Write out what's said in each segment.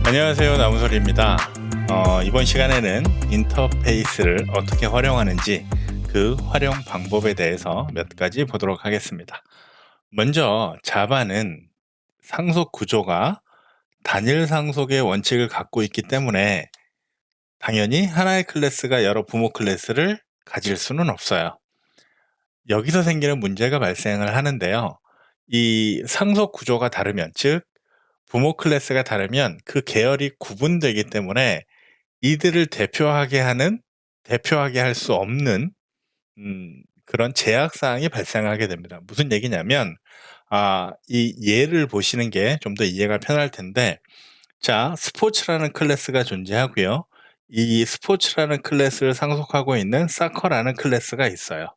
안녕하세요, 나무소리입니다. 이번 시간에는 인터페이스를 어떻게 활용하는지 그 활용 방법에 대해서 몇 가지 보도록 하겠습니다. 먼저 자바는 상속 구조가 단일 상속의 원칙을 갖고 있기 때문에 당연히 하나의 클래스가 여러 부모 클래스를 가질 수는 없어요. 여기서 생기는 문제가 발생을 하는데요. 이 상속 구조가 다르면, 즉 부모 클래스가 다르면 그 계열이 구분되기 때문에 이들을 대표하게 할 수 없는 그런 제약 사항이 발생하게 됩니다. 무슨 얘기냐면, 이 예를 보시는 게 좀 더 이해가 편할 텐데, 자, 스포츠라는 클래스가 존재하고요. 이 스포츠라는 클래스를 상속하고 있는 사커라는 클래스가 있어요.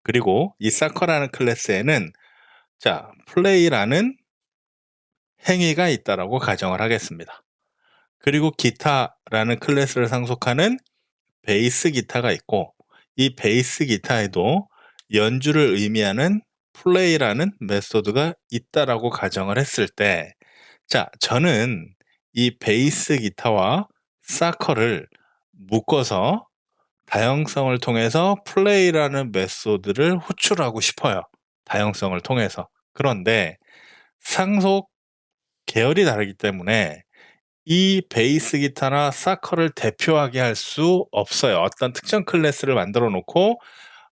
그리고 이 사커라는 클래스에는 자, 플레이라는 행위가 있다라고 가정을 하겠습니다. 그리고 기타라는 클래스를 상속하는 베이스 기타가 있고, 이 베이스 기타에도 연주를 의미하는 플레이라는 메소드가 있다라고 가정을 했을 때, 자, 저는 이 베이스 기타와 사커를 묶어서 다형성을 통해서 플레이라는 메소드를 호출하고 싶어요. 다형성을 통해서. 그런데 상속 계열이 다르기 때문에 이 베이스 기타나 사커를 대표하게 할 수 없어요. 어떤 특정 클래스를 만들어 놓고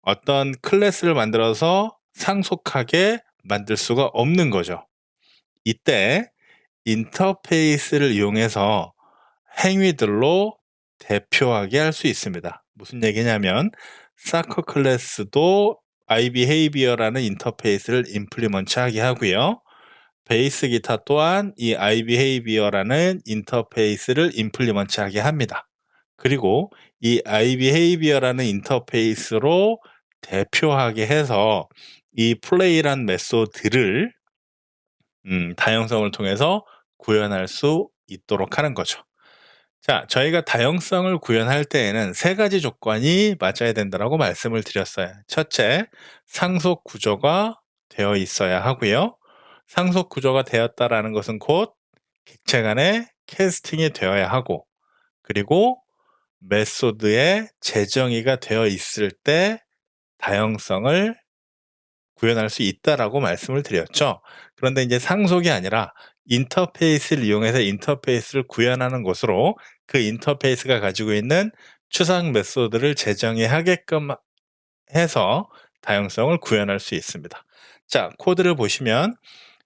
어떤 클래스를 만들어서 상속하게 만들 수가 없는 거죠. 이때 인터페이스를 이용해서 행위들로 대표하게 할 수 있습니다. 무슨 얘기냐면 사커 클래스도 iBehavior라는 인터페이스를 임플리먼트 하게 하고요. 베이스 기타 또한 이 iBehavior라는 인터페이스를 임플리먼트 하게 합니다. 그리고 이 iBehavior라는 인터페이스로 대표하게 해서 이 플레이란 메소드를 다형성을 통해서 구현할 수 있도록 하는 거죠. 자, 저희가 다형성을 구현할 때에는 세 가지 조건이 맞아야 된다고 말씀을 드렸어요. 첫째, 상속 구조가 되어 있어야 하고요. 상속 구조가 되었다라는 것은 곧 객체 간에 캐스팅이 되어야 하고, 그리고 메소드의 재정의가 되어 있을 때 다형성을 구현할 수 있다라고 말씀을 드렸죠. 그런데 이제 상속이 아니라 인터페이스를 이용해서 인터페이스를 구현하는 것으로 그 인터페이스가 가지고 있는 추상 메소드를 재정의하게끔 해서 다형성을 구현할 수 있습니다. 자, 코드를 보시면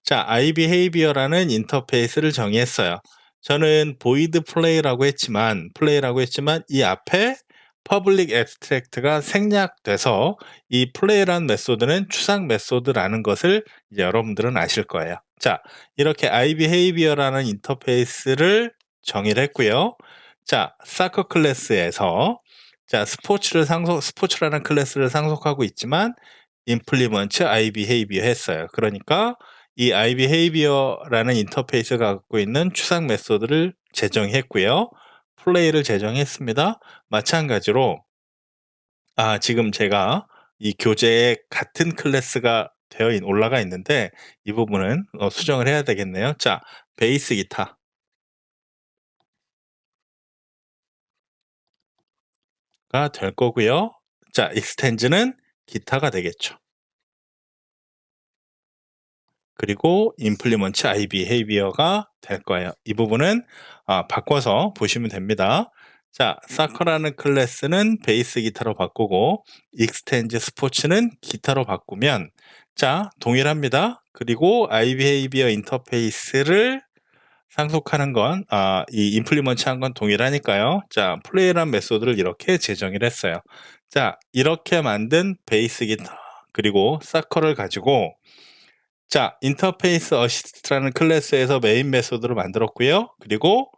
자, iBehavior라는 인터페이스를 정의했어요. 저는 void play라고 했지만 이 앞에 public abstract가 생략돼서 이 play라는 메소드는 추상 메소드라는 것을 이제 여러분들은 아실 거예요. 자, 이렇게 iBehavior라는 인터페이스를 정의를 했고요. 자, soccer 클래스에서 자, 스포츠라는 클래스를 상속하고 있지만 implement iBehavior 했어요. 그러니까 이 iBehavior라는 인터페이스가 갖고 있는 추상 메소드를 재정했고요. 플레이를 재정했습니다. 마찬가지로 지금 제가 이 교재에 같은 클래스가 올라가 있는데 이 부분은 수정을 해야 되겠네요. 자, 베이스 기타가 될 거고요. 자, 익스텐즈는 기타가 되겠죠. 그리고 implement iBehavior가 될 거예요. 이 부분은 바꿔서 보시면 됩니다. 자, 사커라는 클래스는 베이스 기타로 바꾸고 익스텐즈 스포츠는 기타로 바꾸면 자, 동일합니다. 그리고 iBehavior 인터페이스를 상속하는 건 이 임플리먼트 한 건 동일하니까요. 자, 플레이란 메소드를 이렇게 재정의를 했어요. 자, 이렇게 만든 베이스 기타 그리고 사커를 가지고 자, 인터페이스 어시스트라는 클래스에서 메인 메소드를 만들었고요. 그리고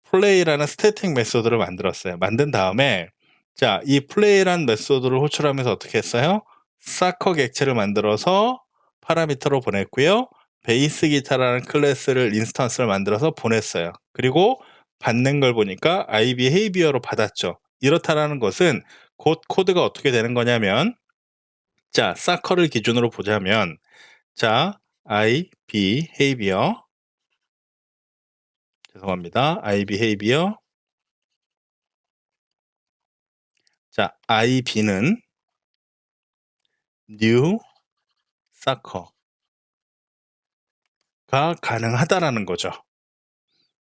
플레이라는 스태틱 메소드를 만들었어요. 만든 다음에 자, 이 플레이라는 메소드를 호출하면서 어떻게 했어요? 사커 객체를 만들어서 파라미터로 보냈고요. 베이스 기타라는 클래스를 인스턴스를 만들어서 보냈어요. 그리고 받는 걸 보니까 iBehavior로 받았죠. 이렇다라는 것은 곧 코드가 어떻게 되는 거냐면, 자, 사커를 기준으로 보자면, 자, iBehavior, 죄송합니다. iBehavior, 자, ib는 new soccer가 가능하다라는 거죠.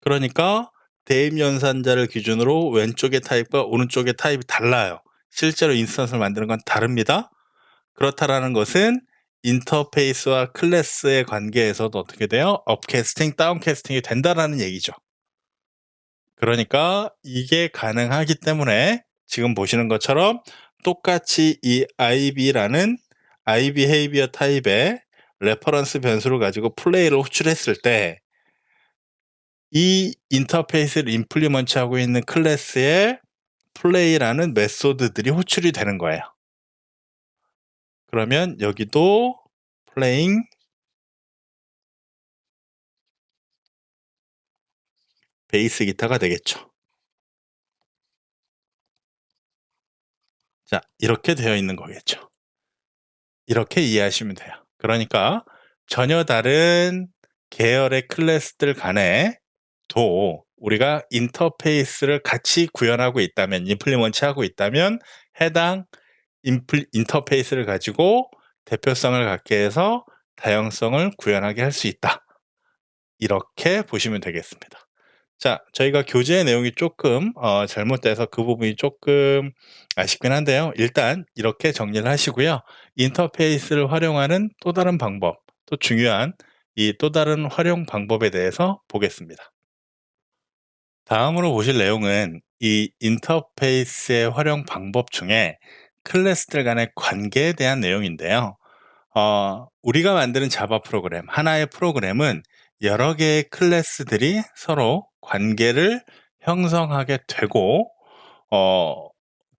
그러니까 대입 연산자를 기준으로 왼쪽의 타입과 오른쪽의 타입이 달라요. 실제로 인스턴스를 만드는 건 다릅니다. 그렇다라는 것은 인터페이스와 클래스의 관계에서도 어떻게 돼요? 업캐스팅, 다운캐스팅이 된다라는 얘기죠. 그러니까 이게 가능하기 때문에 지금 보시는 것처럼 똑같이 이 ib라는 iBehavior 타입의 레퍼런스 변수를 가지고 플레이를 호출했을 때 이 인터페이스를 임플리먼트하고 있는 클래스의 플레이라는 메소드들이 호출이 되는 거예요. 그러면 여기도 playing 베이스 기타가 되겠죠. 자, 이렇게 되어 있는 거겠죠. 이렇게 이해하시면 돼요. 그러니까 전혀 다른 계열의 클래스들 간에도 우리가 인터페이스를 같이 구현하고 있다면, 임플리먼트하고 있다면 해당 인터페이스를 가지고 대표성을 갖게 해서 다양성을 구현하게 할 수 있다. 이렇게 보시면 되겠습니다. 자, 저희가 교재의 내용이 조금 잘못돼서 그 부분이 조금 아쉽긴 한데요. 일단 이렇게 정리를 하시고요. 인터페이스를 활용하는 또 다른 방법, 또 중요한 이 또 다른 활용 방법에 대해서 보겠습니다. 다음으로 보실 내용은 이 인터페이스의 활용 방법 중에 클래스들 간의 관계에 대한 내용인데요. 우리가 만드는 자바 프로그램, 하나의 프로그램은 여러 개의 클래스들이 서로 관계를 형성하게 되고, 어,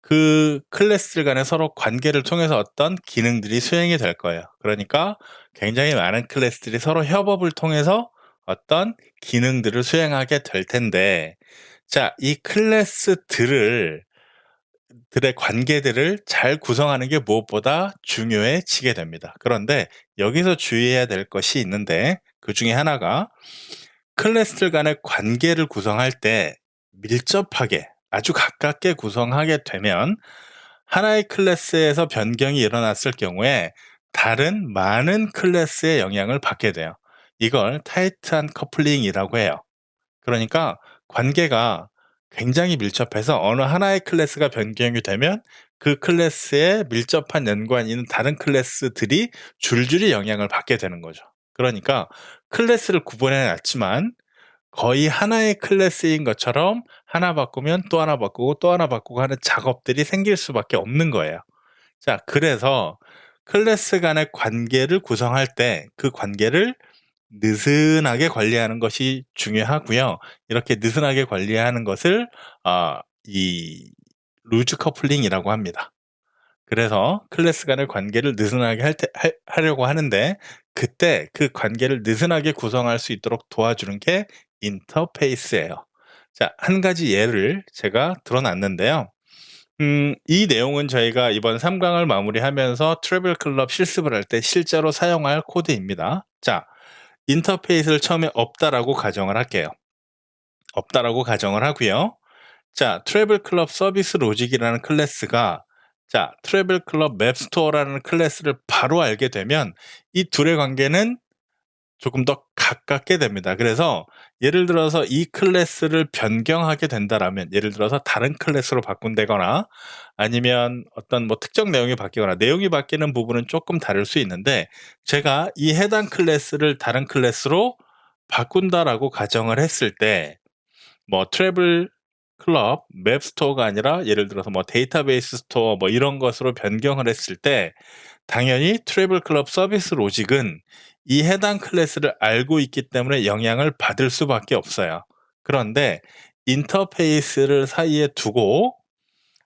그 클래스들 간에 서로 관계를 통해서 어떤 기능들이 수행이 될 거예요. 그러니까 굉장히 많은 클래스들이 서로 협업을 통해서 어떤 기능들을 수행하게 될 텐데, 자, 이 클래스들의 관계들을 잘 구성하는 게 무엇보다 중요해지게 됩니다. 그런데 여기서 주의해야 될 것이 있는데, 그 중에 하나가 클래스들 간의 관계를 구성할 때 밀접하게, 아주 가깝게 구성하게 되면 하나의 클래스에서 변경이 일어났을 경우에 다른 많은 클래스의 영향을 받게 돼요. 이걸 타이트한 커플링이라고 해요. 그러니까 관계가 굉장히 밀접해서 어느 하나의 클래스가 변경이 되면 그 클래스에 밀접한 연관이 있는 다른 클래스들이 줄줄이 영향을 받게 되는 거죠. 그러니까 클래스를 구분해 놨지만 거의 하나의 클래스인 것처럼 하나 바꾸면 또 하나 바꾸고 또 하나 바꾸고 하는 작업들이 생길 수밖에 없는 거예요. 자, 그래서 클래스 간의 관계를 구성할 때 그 관계를 느슨하게 관리하는 것이 중요하고요. 이렇게 느슨하게 관리하는 것을 이 루즈 커플링이라고 합니다. 그래서 클래스 간의 관계를 느슨하게 하려고 하는데, 그때 그 관계를 느슨하게 구성할 수 있도록 도와주는 게 인터페이스예요. 자, 한 가지 예를 제가 들어 놨는데요. 이 내용은 저희가 이번 3강을 마무리하면서 트래블 클럽 실습을 할 때 실제로 사용할 코드입니다. 자, 인터페이스를 처음에 없다라고 가정을 할게요. 없다라고 가정을 하고요. 자, 트래블 클럽 서비스 로직이라는 클래스가, 자, 트래블 클럽 맵 스토어라는 클래스를 바로 알게 되면 이 둘의 관계는 조금 더 가깝게 됩니다. 그래서 예를 들어서 이 클래스를 변경하게 된다라면, 예를 들어서 다른 클래스로 바꾼다거나 아니면 어떤 뭐 특정 내용이 바뀌거나, 내용이 바뀌는 부분은 조금 다를 수 있는데, 제가 이 해당 클래스를 다른 클래스로 바꾼다라고 가정을 했을 때, 뭐 트래블 클럽 맵 스토어가 아니라 예를 들어서 뭐 데이터베이스 스토어 뭐 이런 것으로 변경을 했을 때, 당연히 트래블 클럽 서비스 로직은 이 해당 클래스를 알고 있기 때문에 영향을 받을 수밖에 없어요. 그런데 인터페이스를 사이에 두고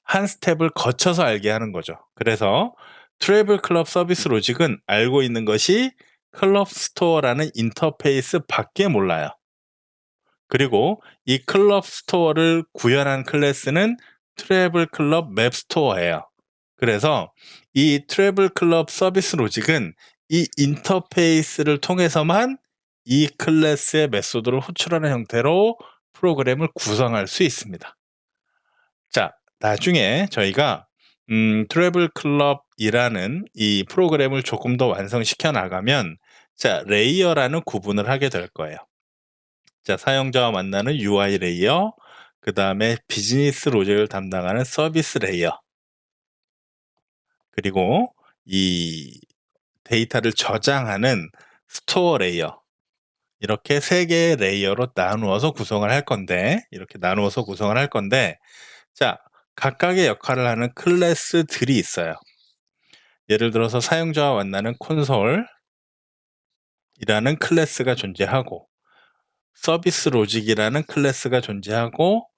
한 스텝을 거쳐서 알게 하는 거죠. 그래서 트래블 클럽 서비스 로직은 알고 있는 것이 클럽 스토어라는 인터페이스 밖에 몰라요. 그리고 이 클럽 스토어를 구현한 클래스는 트래블 클럽 맵 스토어예요. 그래서 이 트래블 클럽 서비스 로직은 이 인터페이스를 통해서만 이 클래스의 메소드를 호출하는 형태로 프로그램을 구성할 수 있습니다. 자, 나중에 저희가 트래블 클럽이라는 이 프로그램을 조금 더 완성시켜 나가면 자, 레이어라는 구분을 하게 될 거예요. 자, 사용자와 만나는 UI 레이어, 그다음에 비즈니스 로직을 담당하는 서비스 레이어, 그리고 이 데이터를 저장하는 스토어 레이어, 이렇게 3 개의 레이어로 나누어서 구성을 할 건데 자, 각각의 역할을 하는 클래스들이 있어요. 예를 들어서 사용자와 만나는 콘솔이라는 클래스가 존재하고, 서비스 로직이라는 클래스가 존재하고,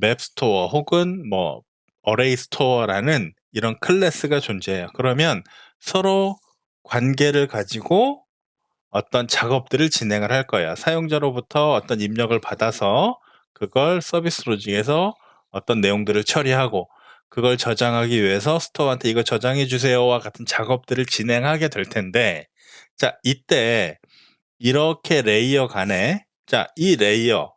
맵 스토어 혹은 뭐 어레이 스토어라는 이런 클래스가 존재해요. 그러면 서로 관계를 가지고 어떤 작업들을 진행을 할 거예요. 사용자로부터 어떤 입력을 받아서 그걸 서비스 로직에서 어떤 내용들을 처리하고, 그걸 저장하기 위해서 스토어한테 "이거 저장해 주세요."와 같은 작업들을 진행하게 될 텐데, 자, 이때 이렇게 레이어 간에, 자, 이 레이어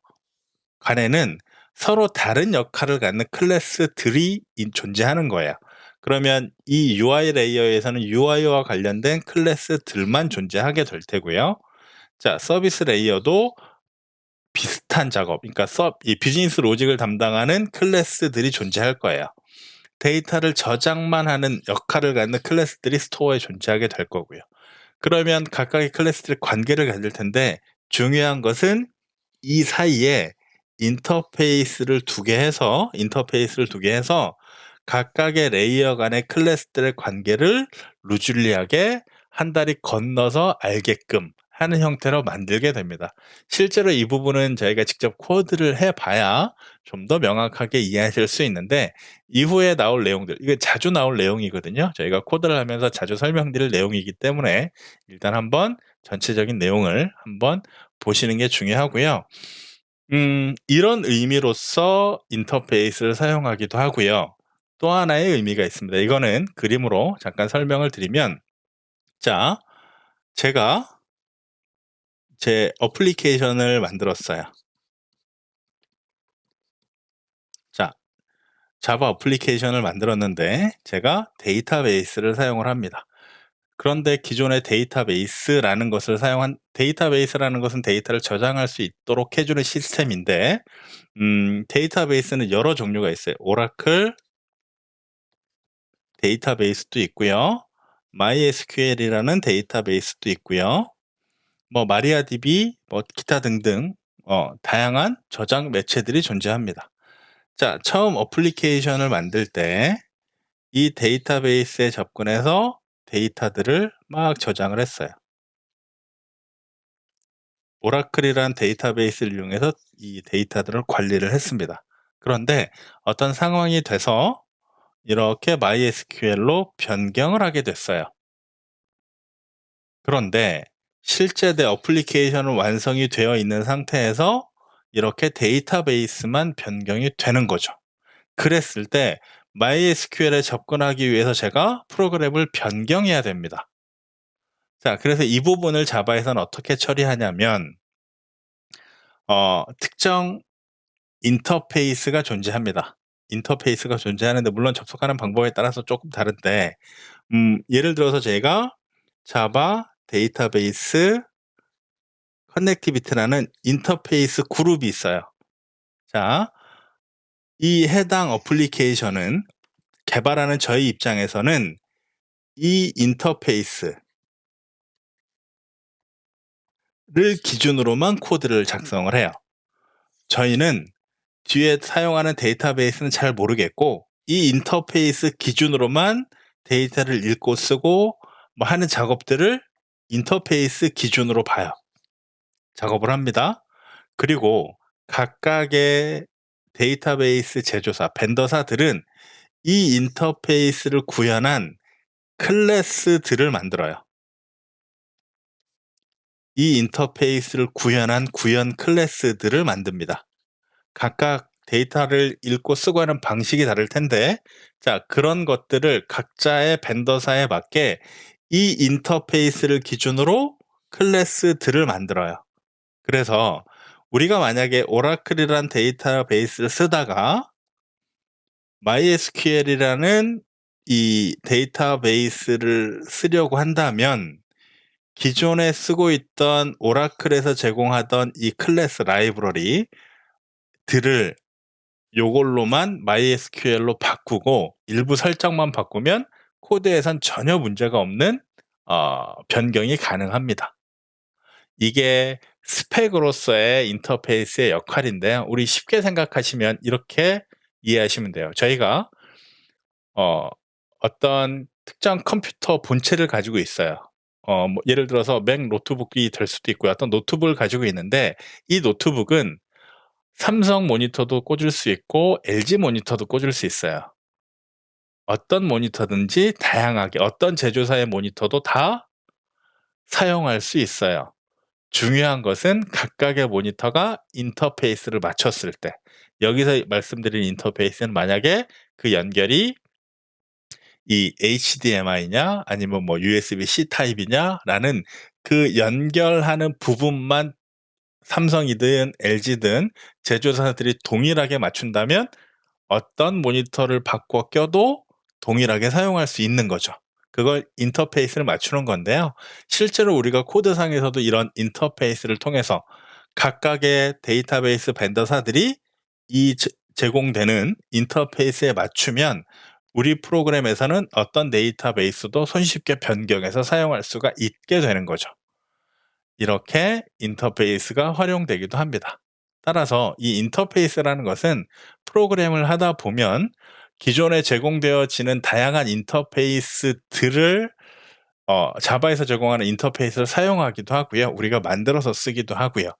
간에는 서로 다른 역할을 갖는 클래스들이 존재하는 거예요. 그러면 이 UI 레이어에서는 UI와 관련된 클래스들만 존재하게 될 테고요. 자, 서비스 레이어도 비슷한 작업, 그러니까 이 비즈니스 로직을 담당하는 클래스들이 존재할 거예요. 데이터를 저장만 하는 역할을 갖는 클래스들이 스토어에 존재하게 될 거고요. 그러면 각각의 클래스들의 관계를 가질 텐데, 중요한 것은 이 사이에 인터페이스를 두게 해서 각각의 레이어 간의 클래스들의 관계를 루즐리하게 한 다리 건너서 알게끔 하는 형태로 만들게 됩니다. 실제로 이 부분은 저희가 직접 코드를 해 봐야 좀 더 명확하게 이해하실 수 있는데, 이후에 나올 내용들, 이게 자주 나올 내용이거든요. 저희가 코드를 하면서 자주 설명드릴 내용이기 때문에 일단 한번 전체적인 내용을 한번 보시는 게 중요하고요. 이런 의미로서 인터페이스를 사용하기도 하고요. 또 하나의 의미가 있습니다. 이거는 그림으로 잠깐 설명을 드리면, 자, 제가 제 어플리케이션을 만들었어요. 자, 자바 어플리케이션을 만들었는데 제가 데이터베이스를 사용을 합니다. 그런데 기존의 데이터베이스라는 것은 데이터를 저장할 수 있도록 해 주는 시스템인데, 데이터베이스는 여러 종류가 있어요. 오라클 데이터베이스도 있고요. MySQL이라는 데이터베이스도 있고요. 뭐 마리아DB, 뭐 기타 등등 다양한 저장 매체들이 존재합니다. 자, 처음 어플리케이션을 만들 때 이 데이터베이스에 접근해서 데이터들을 막 저장을 했어요. 오라클이란 데이터베이스를 이용해서 이 데이터들을 관리를 했습니다. 그런데 어떤 상황이 돼서 이렇게 MySQL로 변경을 하게 됐어요. 그런데 실제 내 어플리케이션은 완성이 되어 있는 상태에서 이렇게 데이터베이스만 변경이 되는 거죠. 그랬을 때 MySQL에 접근하기 위해서 제가 프로그램을 변경해야 됩니다. 자, 그래서 이 부분을 자바에서는 어떻게 처리하냐면, 특정 인터페이스가 존재합니다. 인터페이스가 존재하는데 물론 접속하는 방법에 따라서 조금 다른데, 예를 들어서 제가 자바 데이터베이스 커넥티비티라는 인터페이스 그룹이 있어요. 자, 이 해당 어플리케이션은 개발하는 저희 입장에서는 이 인터페이스를 기준으로만 코드를 작성을 해요. 저희는 뒤에 사용하는 데이터베이스는 잘 모르겠고, 이 인터페이스 기준으로만 데이터를 읽고 쓰고 뭐 하는 작업들을 인터페이스 기준으로 봐요. 작업을 합니다. 그리고 각각의 데이터베이스 제조사, 벤더사들은 이 인터페이스를 구현한 클래스들을 만들어요. 이 인터페이스를 구현한 구현 클래스들을 만듭니다. 각각 데이터를 읽고 쓰고 하는 방식이 다를 텐데, 자, 그런 것들을 각자의 벤더사에 맞게 이 인터페이스를 기준으로 클래스들을 만들어요. 그래서 우리가 만약에 오라클이란 데이터베이스를 쓰다가 MySQL이라는 이 데이터베이스를 쓰려고 한다면 기존에 쓰고 있던 오라클에서 제공하던 이 클래스 라이브러리들을 요걸로만 MySQL로 바꾸고 일부 설정만 바꾸면 코드에선 전혀 문제가 없는 변경이 가능합니다. 이게 스펙으로서의 인터페이스의 역할인데요. 우리 쉽게 생각하시면 이렇게 이해하시면 돼요. 저희가 어떤 특정 컴퓨터 본체를 가지고 있어요. 뭐 예를 들어서 맥 노트북이 될 수도 있고요. 어떤 노트북을 가지고 있는데 이 노트북은 삼성 모니터도 꽂을 수 있고 LG 모니터도 꽂을 수 있어요. 어떤 모니터든지 다양하게 어떤 제조사의 모니터도 다 사용할 수 있어요. 중요한 것은 각각의 모니터가 인터페이스를 맞췄을 때, 여기서 말씀드린 인터페이스는 만약에 그 연결이 이 HDMI냐 아니면 뭐 USB-C 타입이냐라는 그 연결하는 부분만 삼성이든 LG든 제조사들이 동일하게 맞춘다면 어떤 모니터를 바꿔 껴도 동일하게 사용할 수 있는 거죠. 그걸 인터페이스를 맞추는 건데요. 실제로 우리가 코드상에서도 이런 인터페이스를 통해서 각각의 데이터베이스 벤더사들이 이 제공되는 인터페이스에 맞추면 우리 프로그램에서는 어떤 데이터베이스도 손쉽게 변경해서 사용할 수가 있게 되는 거죠. 이렇게 인터페이스가 활용되기도 합니다. 따라서 이 인터페이스라는 것은 프로그램을 하다 보면 기존에 제공되어지는 다양한 인터페이스들을 자바에서 제공하는 인터페이스를 사용하기도 하고요. 우리가 만들어서 쓰기도 하고요.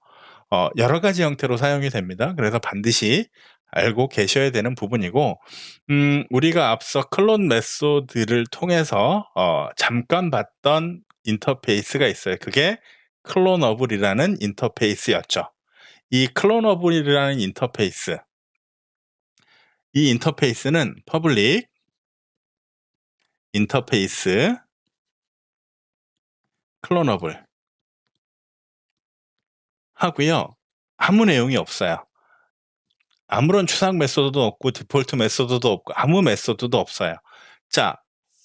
여러 가지 형태로 사용이 됩니다. 그래서 반드시 알고 계셔야 되는 부분이고, 우리가 앞서 클론 메소드를 통해서 잠깐 봤던 인터페이스가 있어요. 그게 클로너블이라는 인터페이스였죠. 이 클로너블이라는 인터페이스, 이 인터페이스는 퍼블릭 인터페이스 클로너블 하고요. 아무 내용이 없어요. 아무런 추상 메소드도 없고 디폴트 메소드도 없고 아무 메소드도 없어요. 자,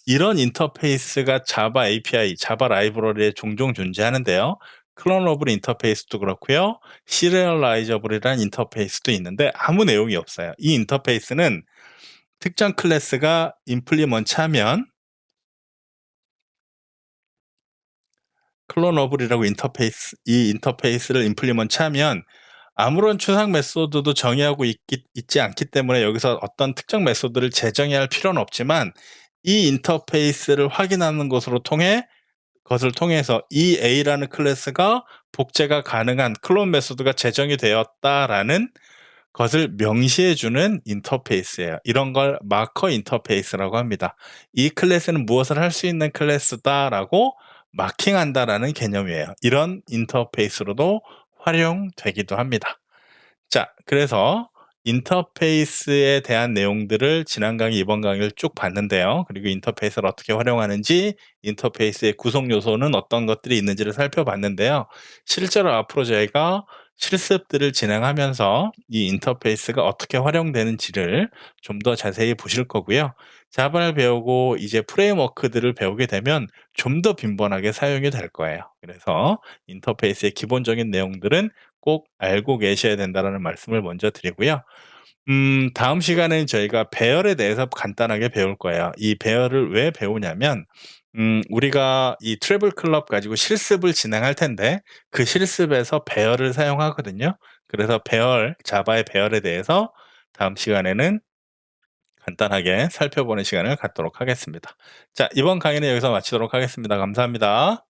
이런 인터페이스가 자바 API, 자바 라이브러리에 종종 존재하는데요. 클로너블 인터페이스도 그렇고요. 시리얼라이저블이라는 인터페이스도 있는데 아무 내용이 없어요. 이 인터페이스는 특정 클래스가 임플리먼트하면 클로너블이라고 이 인터페이스를 임플리먼트하면 아무런 추상 메소드도 정의하고 있지 않기 때문에 여기서 어떤 특정 메소드를 재정의할 필요는 없지만 이 인터페이스를 확인하는 것을 통해서 이 A라는 클래스가 복제가 가능한 클론 메소드가 제정이 되었다라는 것을 명시해 주는 인터페이스예요. 이런 걸 마커 인터페이스라고 합니다. 이 클래스는 무엇을 할 수 있는 클래스다라고 마킹한다라는 개념이에요. 이런 인터페이스로도 활용되기도 합니다. 자, 그래서 인터페이스에 대한 내용들을 지난 강의, 이번 강의를 쭉 봤는데요. 그리고 인터페이스를 어떻게 활용하는지, 인터페이스의 구성 요소는 어떤 것들이 있는지를 살펴봤는데요. 실제로 앞으로 저희가 실습들을 진행하면서 이 인터페이스가 어떻게 활용되는지를 좀 더 자세히 보실 거고요. 자바를 배우고 이제 프레임워크들을 배우게 되면 좀 더 빈번하게 사용이 될 거예요. 그래서 인터페이스의 기본적인 내용들은 꼭 알고 계셔야 된다라는 말씀을 먼저 드리고요. 다음 시간에는 저희가 배열에 대해서 간단하게 배울 거예요. 이 배열을 왜 배우냐면 우리가 이 트래블 클럽 가지고 실습을 진행할 텐데 그 실습에서 배열을 사용하거든요. 그래서 자바의 배열에 대해서 다음 시간에는 간단하게 살펴보는 시간을 갖도록 하겠습니다. 자, 이번 강의는 여기서 마치도록 하겠습니다. 감사합니다.